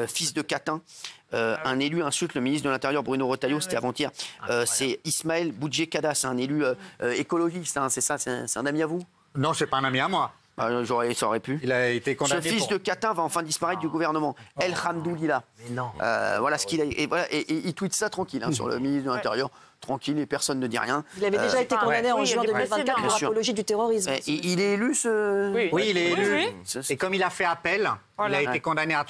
fils de catin. Un élu insulte le ministre de l'Intérieur Bruno Retailleau, c'était avant-hier. C'est Ismaël Boudjé-Kada, un élu écologiste, hein, c'est ça, c'est un ami à vous? Non, c'est pas un ami à moi. Ça aurait pu. Il a été condamné. Ce fils de catin va enfin disparaître du gouvernement. El Hamdoulillah. Mais non. Voilà ce qu'il a. Et il tweet ça tranquille sur le ministre de l'Intérieur. Tranquille et personne ne dit rien. Il avait déjà été condamné en juin 2024 pour apologie du terrorisme. Il est élu Oui, il est élu. Oui. Et comme il a fait appel, il a été condamné à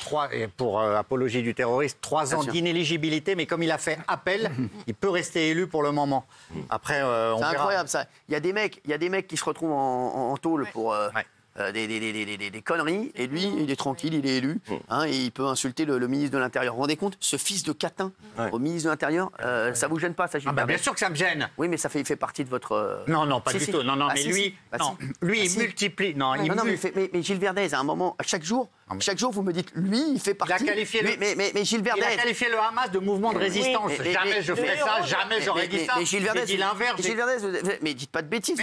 pour apologie du terrorisme, 3 ans d'inéligibilité. Mais comme il a fait appel, il peut rester élu pour le moment. Après, on verra. C'est incroyable ça. Il y a des mecs qui se retrouvent en tôle pour. Des conneries, et lui, il est tranquille, il est élu, et il peut insulter le ministre de l'Intérieur. Vous vous rendez compte, ce fils de catin au ministre de l'Intérieur, ça vous gêne pas, ça, Gilles Verdez? Bien sûr que ça me gêne. Oui, mais il fait partie de votre... Non, pas du tout. Non, mais lui, il multiplie. Mais Gilles Verdez, à un moment, chaque jour, vous me dites, lui, il fait partie... Il a qualifié mais Gilles Verdez... Il a qualifié le Hamas de mouvement de résistance. Jamais je ferai ça, jamais j'aurais dit ça. Mais Gilles Verdez, dit l'inverse. Gilles Verdez, mais dites pas de bêtises,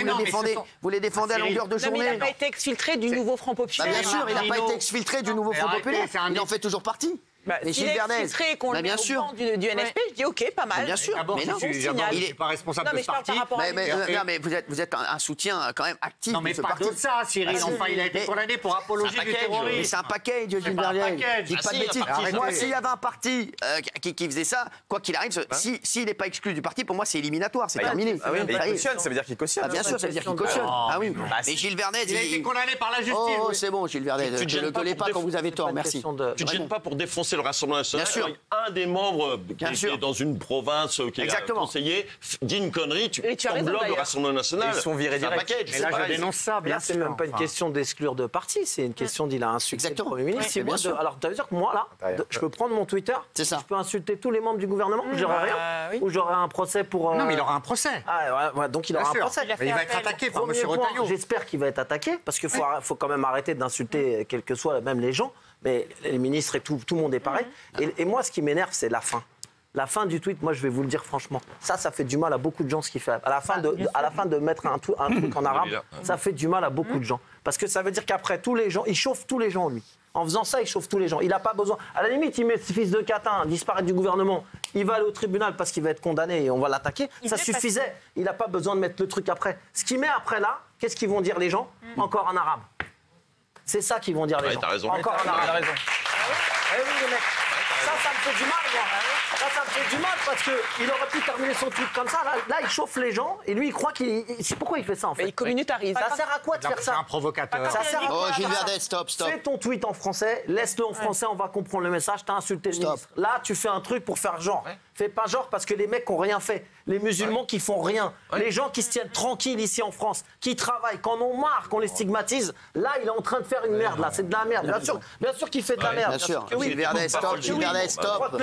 vous les défendez à longueur de journée. Mais il n'a pas été exfiltré du nouveau Front Populaire. Bien sûr, il n'a pas été exfiltré du nouveau Front Populaire. Il en fait toujours partie. Mais Gilles Verdez, qu'on le met au banc du NFP, je dis OK, pas mal. Bien sûr, mais non, il n'est pas responsable de ce parti. Mais vous êtes un soutien quand même actif. Non, mais pas de ça, Cyril. Enfin, il a été condamné pour apologie du terrorisme. Mais c'est un package, Gilles Verdez. Dites pas de bêtises. Moi, s'il y avait un parti qui faisait ça, quoi qu'il arrive, s'il n'est pas exclu du parti, pour moi, c'est éliminatoire, c'est terminé. Il cautionne, ça veut dire qu'il cautionne. Bien sûr, ça veut dire qu'il cautionne. Ah oui. Mais Gilles Verdez, il a été condamné par la justice. Oh, c'est bon, Gilles Verdez. Ne le gueulez pas quand vous avez tort, merci. Tu ne te gênes pas pour défoncer le Rassemblement national? Bien sûr. Un des membres qui est dans une province, qui est conseiller, dit une connerie, tu englobes le Rassemblement national. Ils sont virés direct. Et là, je dénonce ça, bien sûr. C'est même pas une question d'exclure de parti, c'est une question d'il a insulté le Premier ministre. Alors, ça veut dire que moi, là, je peux prendre mon Twitter, je peux insulter tous les membres du gouvernement, j'aurai rien, ou j'aurai un procès pour... Non, mais il aura un procès. Donc il aura un procès. Mais il va être attaqué par M. Retailleau. J'espère qu'il va être attaqué, parce qu'il faut quand même arrêter d'insulter, quels que soient même les gens. Mais les ministres et tout le monde est pareil. Et moi, ce qui m'énerve, c'est la fin. La fin du tweet, moi, je vais vous le dire franchement, ça fait du mal à beaucoup de gens ce qu'il fait. À la fin de mettre un truc en arabe, ça fait du mal à beaucoup de gens. Parce que ça veut dire qu'après, tous les gens, il chauffe tous les gens, lui. En faisant ça, il chauffe tous les gens. Il n'a pas besoin. À la limite, il met ce fils de catin, disparaître du gouvernement. Il va aller au tribunal parce qu'il va être condamné et on va l'attaquer. Ça suffisait. Il n'a pas besoin de mettre le truc après. Ce qu'il met après là, qu'est-ce qu'ils vont dire les gens? Encore en arabe. C'est ça qu'ils vont dire les gens. T'as raison. Encore en arabe. Eh oui, les mecs. Ça me fait du mal, moi. Ça me fait du mal parce qu'il aurait pu terminer son tweet comme ça. Là, il chauffe les gens et lui, il croit qu'il... Pourquoi il fait ça, en fait? Il communautarise. Ça sert à quoi de faire ça? C'est un provocateur. Ça sert à quoi? Oh, Gilles Verdez, stop. Fais ton tweet en français, laisse-le en français, on va comprendre le message. T'as insulté le ministre. Là, tu fais un truc pour faire genre. Fais pas genre parce que les mecs ont rien fait. Les musulmans qui font rien. Les gens qui se tiennent tranquilles ici en France, qui travaillent, qu'on en marre, qu'on les stigmatise. Là, il est en train de faire une merde. Là, c'est de la merde. Bien sûr qu'il fait de la merde. Bien sûr. Oui. Gilles Verdez, stop. Gilles Verdez, stop.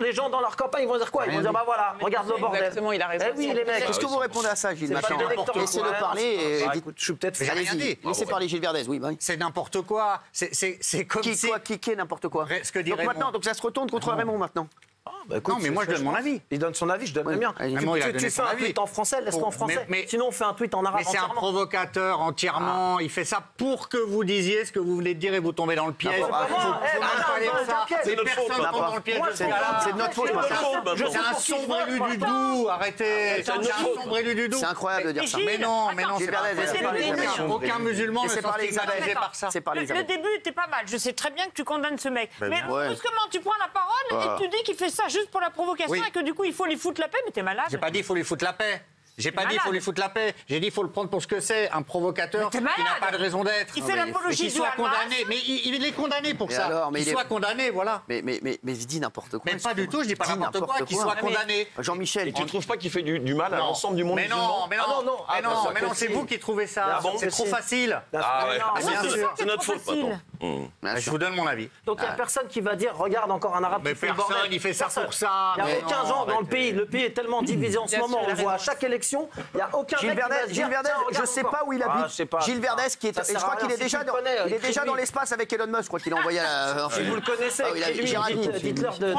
Les gens dans leur campagne, ils vont dire quoi? Ils vont dire bah voilà, regarde le bordel. Exactement, il a raison. Eh oui, les mecs. Qu'est-ce que vous répondez à ça, Gilles Machin? Laissez-le parler et dites... Je suis peut-être... Allez-y, laissez parler Gilles Verdez, oui. C'est n'importe quoi. C'est comme si... Qui est n'importe quoi? Ce que dit Raymond. Maintenant, donc ça se retourne contre Raymond maintenant. Écoute, non, mais moi je donne mon avis. Il donne son avis, je donne le mien. Tu fais un tweet en français, laisse-le en français. Sinon, on fait un tweet en arabe. Mais c'est un provocateur entièrement. Il fait ça pour que vous disiez ce que vous venez de dire et vous tombez dans le piège. C'est de notre faute, c'est un sombre élu du Doubs. Arrêtez. C'est un sombre élu du Doubs. C'est incroyable de dire ça. Mais non, c'est pas aucun musulman ne sera stigmatisé par ça. Le début était pas mal. Je sais très bien que tu condamnes ce mec. Mais brusquement, tu prends la parole et tu dis qu'il fait ça juste pour la provocation et que du coup, il faut lui foutre la paix. Mais t'es malade. J'ai pas dit il faut lui foutre la paix. J'ai pas dit il faut lui foutre la paix. J'ai dit il faut le prendre pour ce que c'est, un provocateur qui n'a pas de raison d'être. Il fait l'apologie du Hamas. Mais il est condamné pour ça. Alors, qu'il soit condamné, voilà. Mais il dit n'importe quoi. Mais pas du tout, je dis pas n'importe quoi, qu'il soit condamné. Jean-Michel. Et tu ne trouves pas qu'il fait du mal à l'ensemble du monde musulman? Mais non, c'est vous qui trouvez ça. C'est trop facile. Bien sûr. C'est notre faute maintenant. Je vous donne mon avis. Donc il n'y a personne qui va dire regarde encore un arabe. Mais personne, il fait ça pour ça. Il n'y a aucun genre dans le pays. Le pays est tellement divisé en ce moment. On le voit à chaque élection. Il n'y a aucun. Gilles Verdez, je ne sais pas où il habite. Gilles Verdez, je crois qu'il est déjà dans l'espace avec Elon Musk. Je crois qu'il a envoyé si vous le connaissez, dites-leur de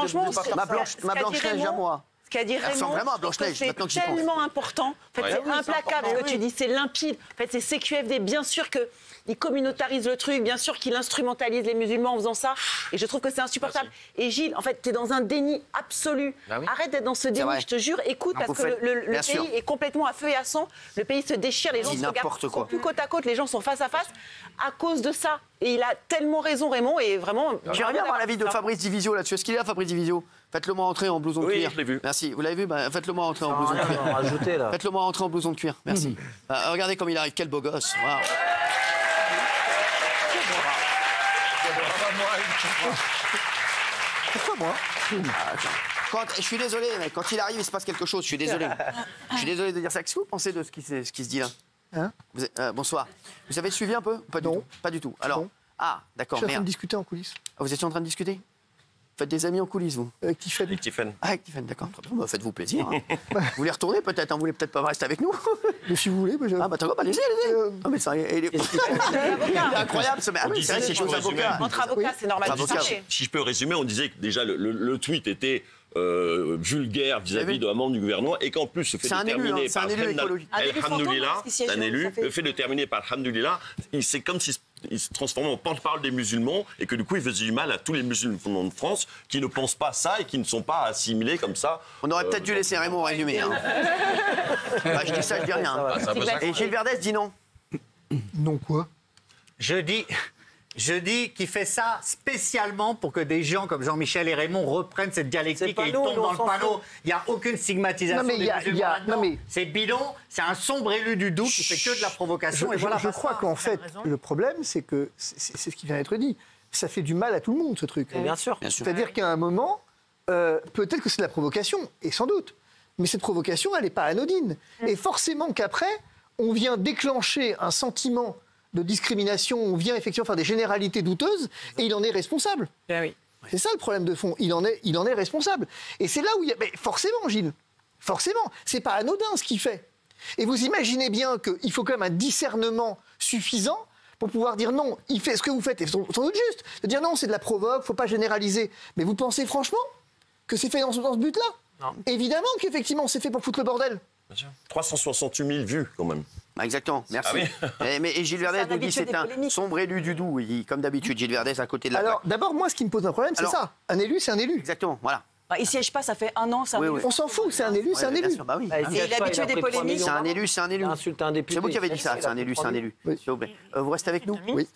ma Blanche-Neige à moi. Ce qu'a dit Raymond, vraiment à Blanche-Neige, maintenant que j'y pense. c'est tellement important. En fait, c'est implacable ce que tu dis, c'est limpide. En fait, c'est CQFD. Bien sûr qu'il communautarise le truc, bien sûr qu'il instrumentalise les musulmans en faisant ça. Et je trouve que c'est insupportable. Et Gilles, en fait, tu es dans un déni absolu. Arrête d'être dans ce déni, je te jure. Écoute, parce que le pays est complètement à feu et à sang. Le pays se déchire, les gens se regardent, sont plus côte à côte, les gens sont face à face à cause de ça. Et il a tellement raison, Raymond, et vraiment... J'aimerais bien avoir l'avis de Fabrice Divisio là-dessus. Est-ce qu'il est là, Fabrice Divisio? Faites-le-moi entrer en blouson de cuir. Oui, je l'ai vu. Merci. Vous l'avez vu? Faites-le-moi entrer en blouson de cuir. Faites-le-moi entrer en blouson de cuir. Merci. Regardez comme il arrive. Quel beau gosse. Wow. Pourquoi moi? Je suis désolé, mais quand il arrive, il se passe quelque chose. Je suis désolé. Je suis désolé de dire ça. Qu'est-ce que vous pensez de ce qui se dit là? Bonsoir. Vous avez suivi un peu? Pas du tout. Pas du tout. Alors, d'accord. Je suis en train de discuter en coulisses. Vous étiez en train de discuter? Vous faites des amis en coulisses, vous? Avec Tiffen. Avec Tiffen, d'accord. Faites-vous plaisir. Hein. Vous voulez retourner peut-être? Vous voulez peut-être pas rester avec nous? Mais si vous voulez. Allez-y. Non, mais ça, il est incroyable ce mec. C'est vos avocats. Entre avocats, c'est normal. Si je peux résumer, on disait que déjà le tweet était vulgaire vis-à-vis d'un membre du gouvernement et qu'en plus le fait de terminer par Alhamdoulilah, c'est un élu, le fait de terminer par Alhamdoulilah, c'est comme s'il se transformait en porte-parole des musulmans et que du coup il faisait du mal à tous les musulmans de France qui ne pensent pas ça et qui ne sont pas assimilés comme ça. On aurait peut-être dû laisser Raymond résumer. Hein. Je dis ça, je dis rien. Et Gilles Verdès dit non. Non quoi? Je dis qu'il fait ça spécialement pour que des gens comme Jean-Michel et Raymond reprennent cette dialectique et ils tombent dans le panneau. Il n'y a aucune stigmatisation des musulmans. C'est bidon, c'est un sombre élu du Doubs qui fait que de la provocation. Je crois qu'en fait, le problème, c'est que, c'est ce qui vient d'être dit, ça fait du mal à tout le monde, ce truc. Bien sûr. C'est-à-dire qu'à un moment, peut-être que c'est de la provocation, et sans doute, mais cette provocation, elle n'est pas anodine. Et forcément qu'après, on vient déclencher un sentiment de discrimination, on vient effectivement faire des généralités douteuses, et il en est responsable. C'est ça le problème de fond, il en est responsable. Et c'est là où il y a... Mais forcément, Gilles, forcément, c'est pas anodin ce qu'il fait. Et vous imaginez bien qu'il faut quand même un discernement suffisant pour pouvoir dire non, il fait ce que vous faites est sans doute juste. De dire non, c'est de la provoque, faut pas généraliser. Mais vous pensez franchement que c'est fait dans ce but-là? Non. Évidemment qu'effectivement, c'est fait pour foutre le bordel. 368 000 vues, quand même. Exactement, merci. Et Gilles Verdès nous dit c'est un sombre élu du Doubs. Comme d'habitude, Gilles Verdès à côté de la plaque. Alors, d'abord, moi, ce qui me pose un problème, c'est ça. Un élu, c'est un élu. Exactement, voilà. Il siège pas, ça fait 1 an, c'est un élu. On s'en fout, c'est un élu, c'est un élu. Bah oui. Et il est habitué des polémiques. C'est un élu, c'est un élu. Insulte un député. C'est vous qui avez dit ça, c'est un élu, c'est un élu. Vous restez avec nous? Oui.